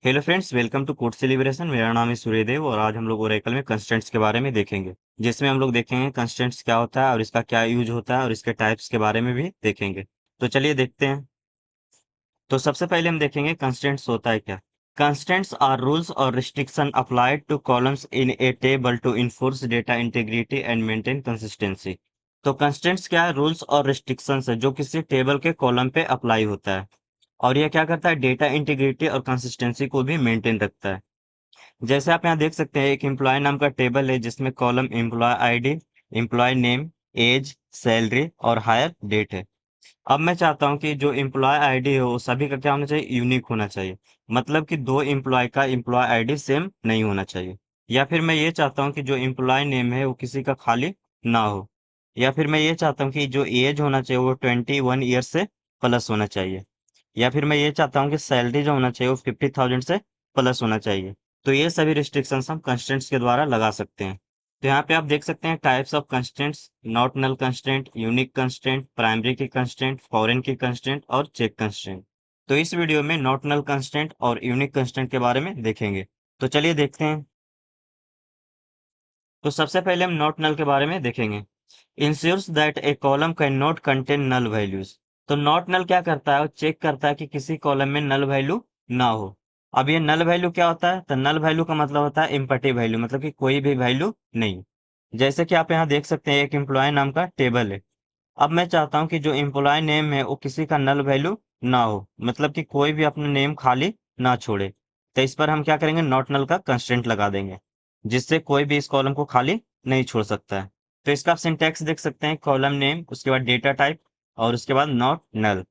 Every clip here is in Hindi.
Hello friends, welcome to code celebration. मेरा नाम है सूर्यदेव और आज हम लोग ओरेकल में कंस्ट्रेंट्स के बारे में देखेंगे, जिसमें हम लोग देखेंगे कंस्ट्रेंट्स क्या होता है और इसका क्या यूज होता है और इसके टाइप्स के बारे में भी देखेंगे। तो चलिए देखते हैं। तो सबसे पहले हम देखेंगे कंस्ट्रेंट्स होता है क्या। कंस्ट्रेंट्स आर रूल्स और restriction applied to columns in a table to enforce data integrity and maintain consistency. तो कंस्ट्रेंट्स क्या है? रूल्स और रिस्ट्रिक्शंस है जो किसी टेबल के कॉलम पे अप्लाई होता है और यह क्या करता है? डेटा इंटीग्रिटी और कंसिस्टेंसी को भी मेंटेन रखता है। जैसे आप यहाँ देख सकते हैं, एक एम्प्लॉय नाम का टेबल है जिसमें column employee ID, employee name, age, salary और हायर डेट है। अब मैं चाहता हूँ कि जो एम्प्लॉय आईडी है वो सभी का क्या होना चाहिए? यूनिक होना चाहिए। मतलब कि दो एम्प्लॉय का एम्प्लॉय आईडी सेम नहीं होना चाहिए। या फिर मैं ये चाहता हूँ कि जो एम्प्लॉय नेम है वो किसी का खाली ना हो। या फिर मैं ये चाहता हूँ कि जो एज होना चाहिए वो 21 ईयर से प्लस होना चाहिए। या फिर मैं ये चाहता हूँ कि सैलरी जो होना चाहिए वो 50,000 से प्लस होना चाहिए। तो ये सभी रिस्ट्रिक्शंस हम कंस्ट्रेंट्स के द्वारा लगा सकते हैं। तो यहाँ पे आप देख सकते हैं types of constraints: not null constraint, unique constraint, primary key constraint, foreign key constraint और चेक कंस्ट्रेंट। तो इस वीडियो में नॉट नल कंस्ट्रेंट और यूनिक कंस्ट्रेंट के बारे में देखेंगे। तो चलिए देखते हैं। तो सबसे पहले हम नॉट नल के बारे में देखेंगे। Ensures that a column can not contain null values. तो नॉट नल क्या करता है? वो चेक करता है कि किसी कॉलम में नल वैल्यू ना हो। अब ये नल वैल्यू क्या होता है? तो नल वैल्यू का मतलब होता है एम्पटी वैल्यू, मतलब कि कोई भी वैल्यू नहीं। जैसे कि आप यहाँ देख सकते हैं, एक एम्प्लॉय नाम का टेबल है। अब मैं चाहता हूँ कि जो एम्प्लॉय नेम है वो किसी का नल वैल्यू ना हो, मतलब कि कोई भी अपना नेम खाली ना छोड़े। तो इस पर हम क्या करेंगे? नॉट नल का कंस्ट्रेंट लगा देंगे, जिससे कोई भी इस कॉलम को खाली नहीं छोड़ सकता है। तो इसका आप सिंटैक्स देख सकते हैं: कॉलम नेम, उसके बाद डेटा टाइप और उसके बाद नॉट नल।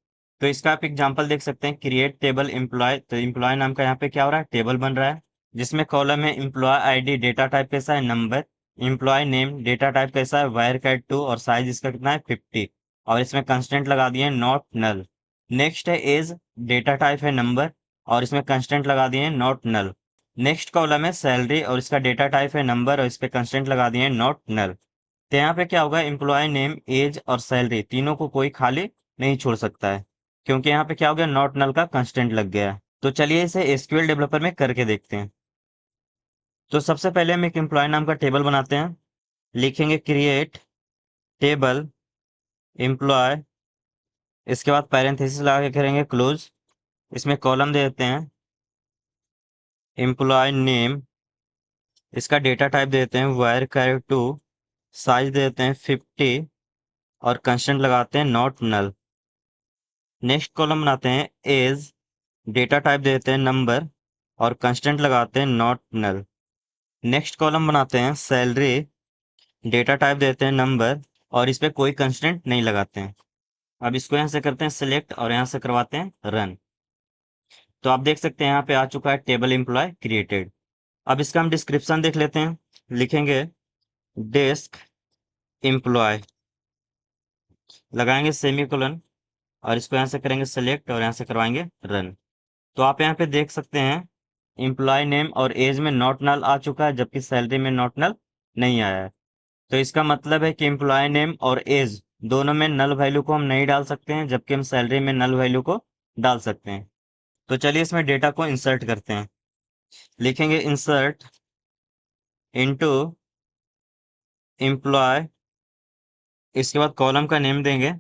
तो इसका आप एग्जांपल देख सकते हैं: क्रिएट टेबल एम्प्लॉय। तो एम्प्लॉय नाम का यहाँ पे क्या हो रहा है? टेबल बन रहा है, जिसमें कॉलम है एम्प्लॉय आईडी, डेटा टाइप कैसा है? Number. Employee name, data type कैसा है? वायर कैट 2 और साइज इसका कितना है? 50। और इसमें कंस्टेंट लगा दिए नॉट नल। नेक्स्ट है एज, डेटा टाइप है नंबर और इसमें कंस्टेंट लगा दिए नॉट नल। नेक्स्ट कॉलम है सैलरी और इसका डेटा टाइप है नंबर और इस पे कंस्टेंट लगा दिए नॉट नल। तो यहाँ पे क्या होगा? एम्प्लॉय नेम, एज और सैलरी तीनों को कोई खाली नहीं छोड़ सकता है, क्योंकि यहाँ पे क्या हो गया? नॉट नल का कंस्टेंट लग गया है। तो चलिए इसे एसक्यूएल डेवलपर में करके देखते हैं। तो सबसे पहले हम एक एम्प्लॉय नाम का टेबल बनाते हैं। लिखेंगे क्रिएट टेबल एम्प्लॉय, इसके बाद पैरेंथेसिस लगा के करेंगे क्लोज। इसमें कॉलम दे देते हैं एम्प्लॉय नेम, इसका डेटा टाइप देते हैं वायर कैर 2, साइज देते हैं 50 और कंस्टेंट लगाते हैं नॉट नल। नेक्स्ट कॉलम बनाते हैं एज, डेटा टाइप देते हैं नंबर और कंस्टेंट लगाते हैं नॉट नल। नेक्स्ट कॉलम बनाते हैं सैलरी, डेटा टाइप देते हैं नंबर और इस पे कोई कंस्टेंट नहीं लगाते हैं। अब इसको यहाँ से करते हैं सिलेक्ट और यहाँ से करवाते हैं रन। तो आप देख सकते हैं यहाँ पे आ चुका है टेबल एम्प्लॉय क्रिएटेड। अब इसका हम डिस्क्रिप्शन देख लेते हैं। लिखेंगे डेस्क एम्प्लॉय, लगाएंगे सेमीकोलन और इसको यहाँ से करेंगे सेलेक्ट और यहाँ से करवाएंगे रन। तो आप यहाँ पे देख सकते हैं एम्प्लॉय नेम और एज में नॉट नल आ चुका है, जबकि सैलरी में नॉट नल नहीं आया है। तो इसका मतलब है कि एम्प्लॉय नेम और एज दोनों में नल वैल्यू को हम नहीं डाल सकते हैं, जबकि हम सैलरी में नल वैल्यू को डाल सकते हैं। तो चलिए इसमें डेटा को इंसर्ट करते हैं। लिखेंगे इंसर्ट इनटू एम्प्लॉय, इसके बाद कॉलम का नेम देंगे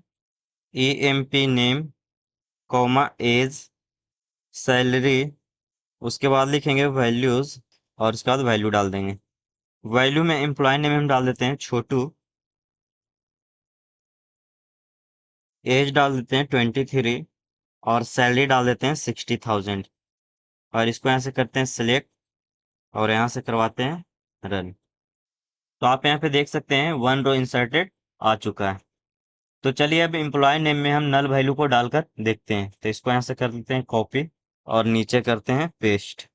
E M P name comma age salary, उसके बाद लिखेंगे वैल्यूज और उसके बाद वैल्यू डाल देंगे। वैल्यू में एम्प्लॉय नेम हम डाल देते हैं छोटू, एज डाल देते हैं 23 और सैलरी डाल देते हैं 60,000 और इसको यहाँ से करते हैं सिलेक्ट और यहाँ से करवाते हैं रन। तो आप यहाँ पे देख सकते हैं वन रो इंसर्टेड आ चुका है। तो चलिए अब एम्प्लॉय नेम में हम नल वैल्यू को डालकर देखते हैं। तो इसको यहाँ से कर लेते हैं कॉपी और नीचे करते हैं पेस्ट।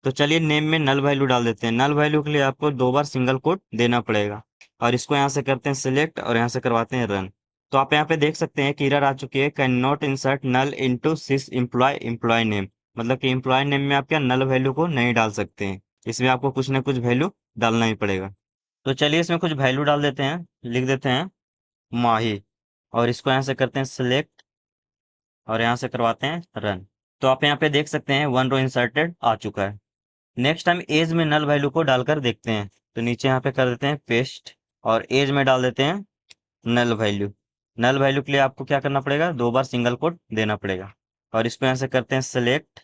तो चलिए नेम में नल वैल्यू डाल देते हैं। नल वैल्यू के लिए आपको 2 बार सिंगल कोट देना पड़ेगा और इसको यहाँ से करते हैं सिलेक्ट और यहाँ से करवाते हैं रन। तो आप यहाँ पे देख सकते हैं कि एरर आ चुकी है, can not insert null into SYS employee employee name. मतलब कि एम्प्लॉय नेम में आप क्या नल वैल्यू को नहीं डाल सकते हैं, इसमें आपको कुछ ना कुछ वैल्यू डालना ही पड़ेगा। तो चलिए इसमें कुछ वैल्यू डाल देते हैं। लिख देते हैं माही और इसको यहाँ से करते हैं सिलेक्ट और यहाँ से करवाते हैं रन। तो आप यहाँ पे देख सकते हैं 1 रो इंसर्टेड आ चुका है। नेक्स्ट हम एज में नल वैल्यू को डालकर देखते हैं। तो नीचे यहाँ पे कर देते हैं पेस्ट और एज में डाल देते हैं नल वैल्यू। नल वैल्यू के लिए आपको क्या करना पड़ेगा, 2 बार सिंगल कोट देना पड़ेगा और इसको यहाँ से करते हैं सिलेक्ट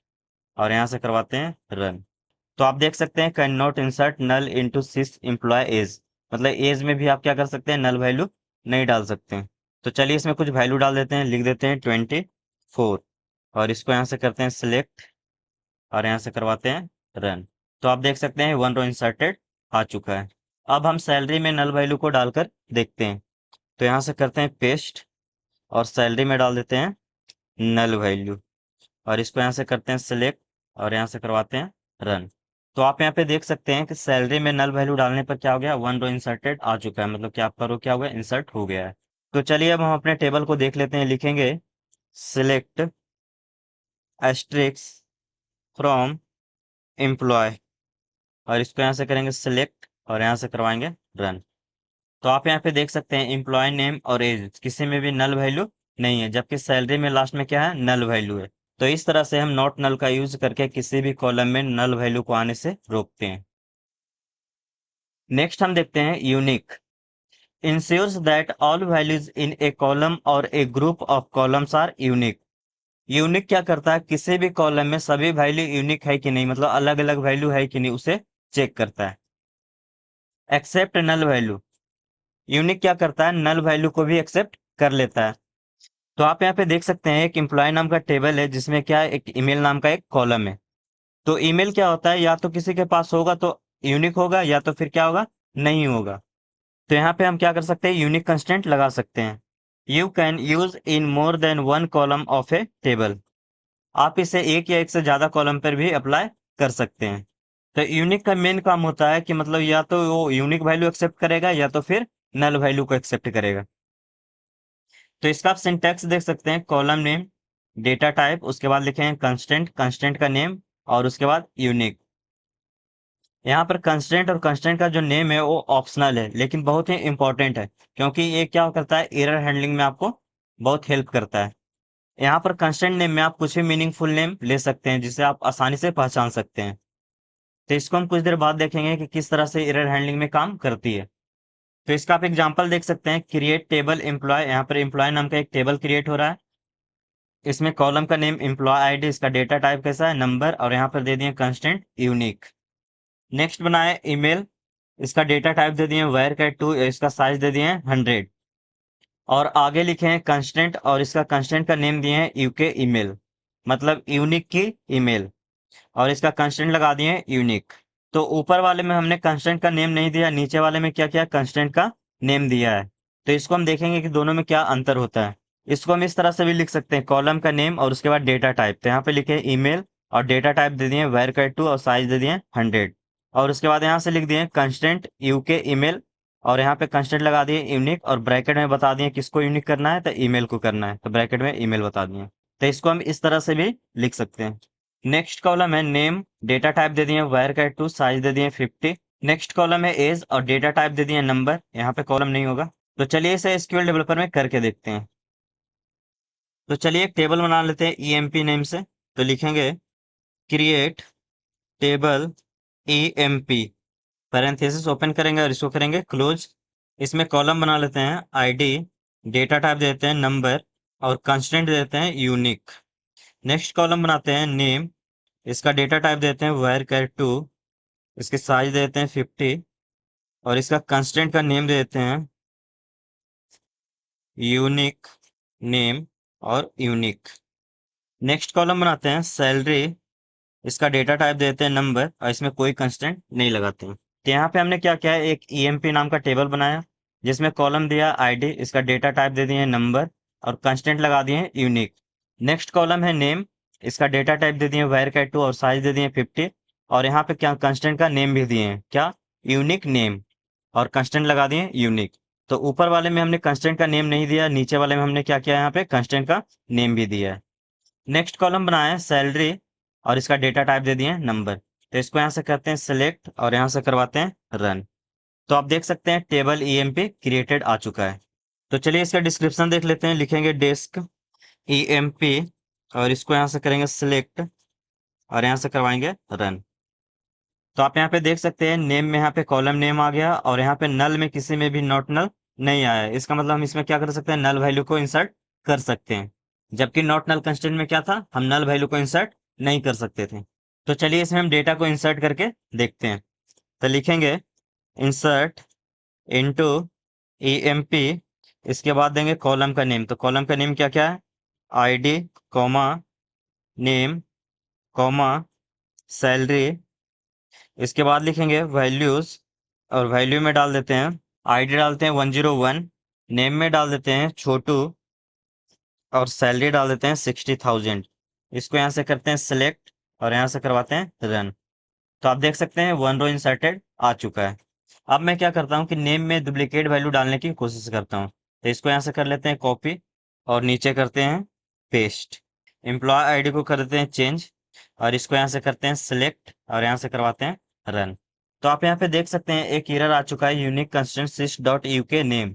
और यहाँ से करवाते हैं रन। तो आप देख सकते हैं can not insert null into SYS employee age, मतलब एज में भी आप क्या कर सकते हैं, नल वैल्यू नहीं डाल सकते हैं। तो चलिए इसमें कुछ वैल्यू डाल देते हैं, लिख देते हैं 24 और इसको यहाँ से करते हैं सिलेक्ट और यहाँ से करवाते हैं रन। तो आप देख सकते हैं 1 रो इंसर्टेड आ चुका है। अब हम सैलरी में नल वैल्यू को डालकर देखते हैं। तो यहाँ से करते हैं पेस्ट और सैलरी में डाल देते हैं नल वैल्यू और इसको यहाँ से करते हैं सिलेक्ट और यहाँ से करवाते हैं रन। तो आप यहाँ पे देख सकते हैं कि सैलरी में नल वैल्यू डालने पर क्या हो गया, 1 रो इंसर्टेड आ चुका है, मतलब कि आपका रो क्या हुआ, इंसर्ट हो गया है। तो चलिए अब हम अपने टेबल को देख लेते हैं। लिखेंगे सिलेक्ट एस्ट्रिक्स फ्रॉम एम्प्लॉय और इसको यहाँ से करेंगे सिलेक्ट और यहाँ से करवाएंगे रन। तो आप यहाँ पे देख सकते हैं एम्प्लॉय नेम और एज किसी में भी नल वैल्यू नहीं है, जबकि सैलरी में लास्ट में क्या है, नल वैल्यू है। तो इस तरह से हम नॉट नल का यूज करके किसी भी कॉलम में नल वैल्यू को आने से रोकते हैं। नेक्स्ट हम देखते हैं unique ensures that all values in a column और a group of columns are unique. Unique क्या करता है, किसी भी कॉलम में सभी वैल्यू यूनिक है कि नहीं, मतलब अलग अलग वैल्यू है कि नहीं, उसे चेक करता है। एक्सेप्ट नल वैल्यू, यूनिक क्या करता है, नल वैल्यू को भी एक्सेप्ट कर लेता है। तो आप यहाँ पे देख सकते हैं एक एम्प्लॉय नाम का टेबल है जिसमें क्या है, एक ईमेल नाम का एक कॉलम है। तो ईमेल क्या होता है, या तो किसी के पास होगा तो यूनिक होगा या तो फिर क्या होगा, नहीं होगा। तो यहाँ पे हम क्या कर सकते हैं, यूनिक कंस्टेंट लगा सकते हैं। You can use in more than 1 column of A table, आप इसे एक या एक से ज्यादा कॉलम पर भी अप्लाई कर सकते हैं। तो यूनिक का मेन काम होता है कि मतलब या तो वो यूनिक वैल्यू एक्सेप्ट करेगा या तो फिर नल वैल्यू को एक्सेप्ट करेगा। तो इसका आप सिंटैक्स देख सकते हैं, कॉलम नेम डेटा टाइप, उसके बाद लिखेंगे कंस्टेंट, कंस्टेंट का नेम और उसके बाद यूनिक। यहाँ पर कंस्टेंट और कंस्टेंट का जो नेम है वो ऑप्शनल है लेकिन बहुत ही इंपॉर्टेंट है, क्योंकि ये क्या करता है, एरर हैंडलिंग में आपको बहुत हेल्प करता है। यहाँ पर कंस्टेंट नेम में आप कुछ भी मीनिंगफुल नेम ले सकते हैं जिसे आप आसानी से पहचान सकते हैं। तो इसको हम कुछ देर बाद देखेंगे कि किस तरह से एरर हैंडलिंग में काम करती है। तो इसका आप एग्जांपल देख सकते हैं, क्रिएट टेबल एम्प्लॉय, यहाँ पर एम्प्लॉय नाम का एक टेबल क्रिएट हो रहा है। इसमें कॉलम का नेम एम्प्लॉय आईडी, इसका डेटा टाइप कैसा है, नंबर, और यहाँ पर दे दिए कंस्टेंट यूनिक। नेक्स्ट बनाए ईमेल, इसका डेटा टाइप दे दिए वेयर कैट 2, इसका साइज दे दिए 100 और आगे लिखे हैं कंस्टेंट और इसका कंस्टेंट का नेम दिए हैं यूके ईमेल, मतलब यूनिक की ईमेल, और इसका कंस्टेंट लगा दिए यूनिक। तो ऊपर वाले में हमने कंस्टेंट का नेम नहीं दिया, नीचे वाले में क्या किया, कंस्टेंट का नेम दिया है। तो इसको हम देखेंगे कि दोनों में क्या अंतर होता है। इसको हम इस तरह से भी लिख सकते हैं, कॉलम का नेम और उसके बाद डेटा टाइप। तो यहाँ पे लिखे ईमेल और डेटा टाइप दे दिए वेयर कैट 2 और साइज दे दिए 100 और उसके बाद यहाँ से लिख दिए कंस्टेंट यूके ईमेल और यहाँ पे कंस्टेंट लगा दिए यूनिक और ब्रैकेट में बता दिए किसको यूनिक करना है, तो ईमेल को करना है, तो ब्रैकेट में ईमेल बता दिए। तो इसको हम इस तरह से भी लिख सकते हैं। नेक्स्ट कॉलम है नेम, डेटा टाइप दे दिए वायर कैट 2, साइज दे दिए 50। नेक्स्ट कॉलम है एज और डेटा टाइप दे दिए नंबर, यहाँ पे कॉलम नहीं होगा। तो चलिए इसे एसक्यूएल डेवलपर में करके देखते हैं। तो चलिए एक टेबल बना लेते हैं ईएमपी नेम से। तो लिखेंगे create table EMP, parenthesis open करेंगे और इसको करेंगे क्लोज। इसमें कॉलम बना लेते हैं आईडी, डेटा टाइप देते हैं नंबर और कंस्टेंट देते हैं यूनिक। नेक्स्ट कॉलम बनाते हैं नेम, इसका डेटा टाइप देते हैं वायर कैट 2, इसके साइज देते हैं 50 और इसका कंस्टेंट का नेम देते हैं यूनिक नेम और यूनिक। नेक्स्ट कॉलम बनाते हैं सैलरी, इसका डेटा टाइप देते हैं नंबर और इसमें कोई कंस्टेंट नहीं लगाते हैं। तो यहाँ पे हमने क्या किया है, एक ईएमपी नाम का टेबल बनाया जिसमें कॉलम दिया आईडी, इसका डेटा टाइप दे दिए नंबर और कंस्टेंट लगा दिए यूनिक। नेक्स्ट कॉलम है नेम, इसका डेटा टाइप दे दिए वायर कैट 2 और साइज दे दिए 50 और यहाँ पे क्या कंस्टेंट का नेम भी दिए हैं, क्या, यूनिक नेम, और कंस्टेंट लगा दिए यूनिक। तो ऊपर वाले में हमने कंस्टेंट का नेम नहीं दिया, नीचे वाले में हमने क्या किया, यहाँ पे कंस्टेंट का नेम भी दिया है। नेक्स्ट कॉलम बनाया सैलरी और इसका डेटा टाइप दे दिए नंबर। तो इसको यहाँ से करते हैं सिलेक्ट और यहाँ से करवाते हैं रन। तो आप देख सकते हैं टेबल ईएमपी क्रिएटेड आ चुका है। तो चलिए इसका डिस्क्रिप्शन देख लेते हैं। लिखेंगे डेस्क ईएमपी और इसको यहाँ से करेंगे सिलेक्ट और यहाँ से करवाएंगे रन। तो आप यहाँ पे देख सकते हैं नेम में यहाँ पे कॉलम नेम आ गया और यहाँ पे नल में किसी में भी नॉट नल नहीं आया है। इसका मतलब हम इसमें क्या कर सकते हैं, नल वैल्यू को इंसर्ट कर सकते हैं। जबकि नॉट नल कंस्ट्रेंट में क्या था, हम नल वैल्यू को इंसर्ट नहीं कर सकते थे। तो चलिए इसमें हम डेटा को इंसर्ट करके देखते हैं। तो लिखेंगे इंसर्ट इनटू ईएमपी, इसके बाद देंगे कॉलम का नेम। तो कॉलम का नेम क्या क्या है, ID comma name comma salary. इसके बाद लिखेंगे वैल्यूज और वैल्यू में डाल देते हैं, आईडी डालते हैं 101, नेम में डाल देते हैं छोटू और सैलरी डाल देते हैं 60,000। इसको यहाँ से करते हैं सिलेक्ट और यहाँ से करवाते हैं रन। तो आप देख सकते हैं 1 रो इंसर्टेड आ चुका है। अब मैं क्या करता हूँ कि नेम में डुप्लीकेट वैल्यू डालने की कोशिश करता हूँ। तो इसको यहाँ से कर लेते हैं कॉपी और नीचे करते हैं पेस्ट। एम्प्लॉय आईडी को कर देते हैं चेंज और इसको यहाँ से करते हैं सिलेक्ट और यहाँ से करवाते हैं रन। तो आप यहाँ पे देख सकते हैं एक एरर आ चुका है, unique constraint SYS dot U K name.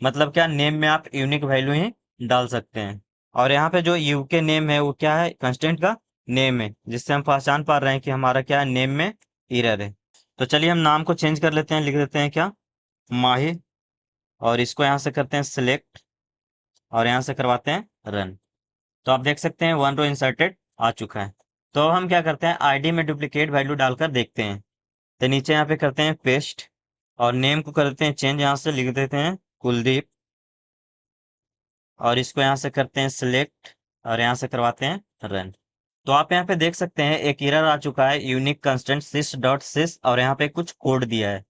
मतलब क्या, नेम में आप यूनिक वैल्यू ही डाल सकते हैं। और यहाँ पे जो यू के नेम है वो क्या है, कंस्टेंट का नेम है, जिससे हम पहचान पा रहे हैं कि हमारा क्या है, नेम में एरर है। तो चलिए हम नाम को चेंज कर लेते हैं, लिख देते हैं क्या, माही। और इसको यहाँ से करते हैं सिलेक्ट और यहाँ से करवाते हैं रन। तो आप देख सकते हैं 1 रो इंसर्टेड आ चुका है। तो अब हम क्या करते हैं, आईडी में डुप्लीकेट वैल्यू डालकर देखते हैं। तो नीचे यहाँ पे करते हैं पेस्ट और नेम को कर देते हैं चेंज, यहाँ से लिख देते हैं कुलदीप और इसको यहाँ से करते हैं सिलेक्ट और यहाँ से करवाते हैं रन। तो आप यहाँ पे देख सकते हैं एक एरर आ चुका है, यूनिक कंस्टेंट सिस डॉट सिस, और यहाँ पे कुछ कोड दिया है।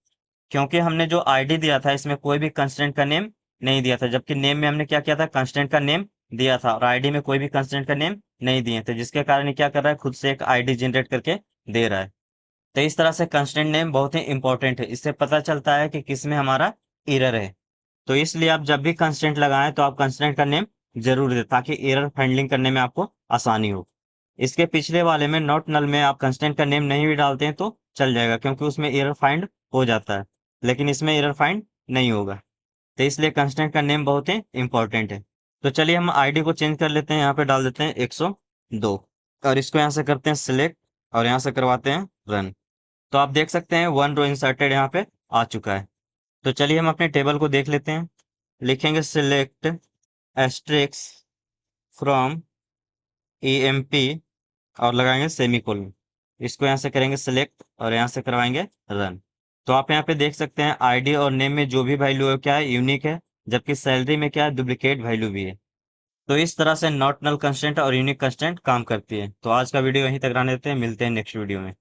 क्योंकि हमने जो आईडी दिया था इसमें कोई भी कंस्टेंट का नेम नहीं दिया था, जबकि नेम में हमने क्या किया था, कंस्टेंट का नेम दिया था, और आईडी में कोई भी कंस्टेंट का नेम नहीं दिए थे, जिसके कारण ये क्या कर रहा है, खुद से एक आईडी जनरेट करके दे रहा है। तो इस तरह से कंस्टेंट नेम बहुत ही इंपॉर्टेंट है, इससे पता चलता है कि किस में हमारा एरर है। तो इसलिए आप जब भी कंस्टेंट लगाएं तो आप कंस्टेंट का नेम जरूर दें, ताकि एरर हैंडलिंग करने में आपको आसानी हो। इसके पिछले वाले में नॉट नल में आप कंस्टेंट का नेम नहीं भी डालते हैं तो चल जाएगा, क्योंकि उसमें एरर फाइंड हो जाता है, लेकिन इसमें एरर फाइंड नहीं होगा। तो इसलिए कंस्टेंट का नेम बहुत ही इंपॉर्टेंट है। तो चलिए हम आईडी को चेंज कर लेते हैं, यहाँ पे डाल देते हैं 102 और इसको यहाँ से करते हैं सिलेक्ट और यहाँ से करवाते हैं रन। तो आप देख सकते हैं 1 रो इंसर्टेड यहाँ पे आ चुका है। तो चलिए हम अपने टेबल को देख लेते हैं। लिखेंगे सिलेक्ट एस्ट्रिक्स फ्रॉम ईएमपी और लगाएंगे सेमीकोलन। इसको यहाँ से करेंगे सिलेक्ट और यहाँ से करवाएंगे रन। तो आप यहाँ पे देख सकते हैं आईडी और नेम में जो भी वैल्यू है क्या है, यूनिक है, जबकि सैलरी में क्या है, डुप्लीकेट वैल्यू भी है। तो इस तरह से नॉट नल कंस्टेंट और यूनिक कंस्टेंट काम करती है। तो आज का वीडियो यहीं तक रहने देते हैं, मिलते हैं नेक्स्ट वीडियो में।